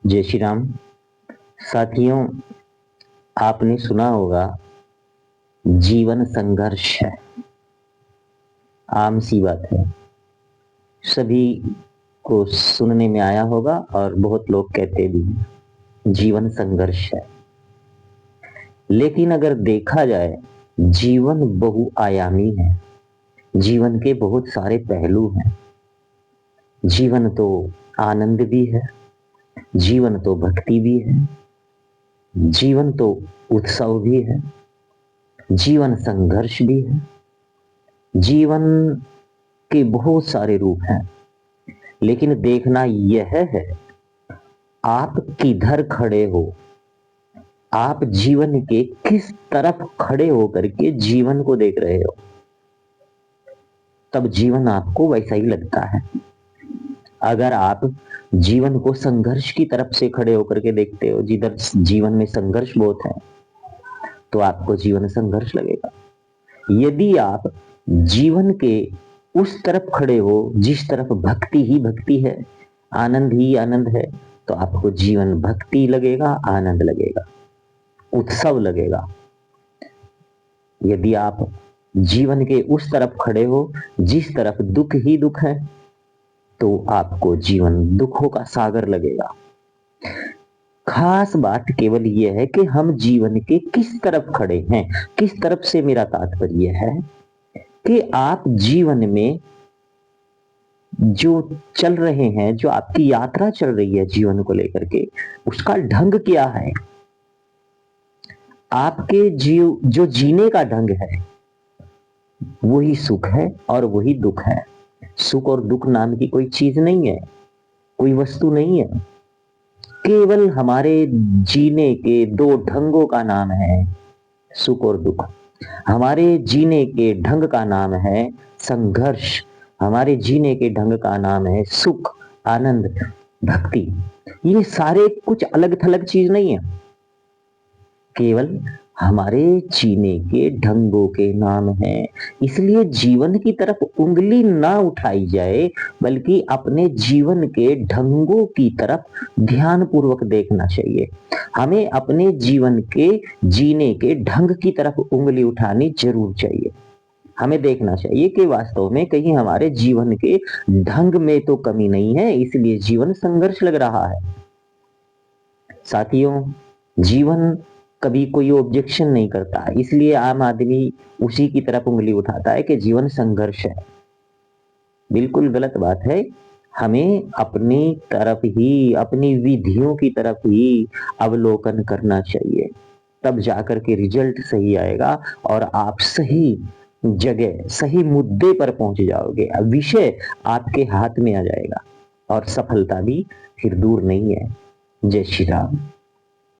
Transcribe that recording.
जय श्री राम। साथियों, आपने सुना होगा जीवन संघर्ष है। आम सी बात है, सभी को सुनने में आया होगा और बहुत लोग कहते भी हैं जीवन संघर्ष है। लेकिन अगर देखा जाए, जीवन बहुआयामी है। जीवन के बहुत सारे पहलू हैं। जीवन तो आनंद भी है, जीवन तो भक्ति भी है, जीवन तो उत्सव भी है, जीवन संघर्ष भी है। जीवन के बहुत सारे रूप हैं। लेकिन देखना यह है, आप किधर खड़े हो, आप जीवन के किस तरफ खड़े होकर के जीवन को देख रहे हो, तब जीवन आपको वैसा ही लगता है। अगर आप जीवन को संघर्ष की तरफ से खड़े होकर के देखते हो, जिधर जीवन में संघर्ष बहुत है, तो आपको जीवन संघर्ष लगेगा। यदि आप जीवन के उस तरफ खड़े हो जिस तरफ भक्ति ही भक्ति है, आनंद ही आनंद है, तो आपको जीवन भक्ति लगेगा, आनंद लगेगा, उत्सव लगेगा। यदि आप जीवन के उस तरफ खड़े हो जिस तरफ दुख ही दुख है, तो आपको जीवन दुखों का सागर लगेगा। खास बात केवल यह है कि हम जीवन के किस तरफ खड़े हैं। किस तरफ से मेरा तात्पर्य है कि आप जीवन में जो चल रहे हैं, जो आपकी यात्रा चल रही है जीवन को लेकर के, उसका ढंग क्या है। आपके जो जीने का ढंग है, वही सुख है और वही दुख है। सुख और दुख नाम की कोई चीज नहीं है, कोई वस्तु नहीं है। केवल हमारे जीने के दो ढंगों का नाम है सुख और दुख। हमारे जीने के ढंग का नाम है संघर्ष, हमारे जीने के ढंग का नाम है सुख, आनंद, भक्ति। ये सारे कुछ अलग थलग चीज नहीं है, केवल हमारे जीने के ढंगों के नाम है। इसलिए जीवन की तरफ उंगली ना उठाई जाए, बल्कि अपने जीवन के ढंगों की तरफ ध्यान पूर्वक देखना चाहिए। हमें अपने जीवन के जीने के ढंग की तरफ उंगली उठानी जरूर चाहिए। हमें देखना चाहिए कि वास्तव में कहीं हमारे जीवन के ढंग में तो कमी नहीं है, इसलिए जीवन संघर्ष लग रहा है। साथियों, जीवन कभी कोई ऑब्जेक्शन नहीं करता, इसलिए आम आदमी उसी की तरफ उंगली उठाता है कि जीवन संघर्ष है। बिल्कुल गलत बात है। हमें अपनी तरफ ही, अपनी विधियों की तरफ ही अवलोकन करना चाहिए, तब जाकर के रिजल्ट सही आएगा और आप सही जगह, सही मुद्दे पर पहुंच जाओगे। विषय आपके हाथ में आ जाएगा और सफलता भी फिर दूर नहीं है। जय श्री राम।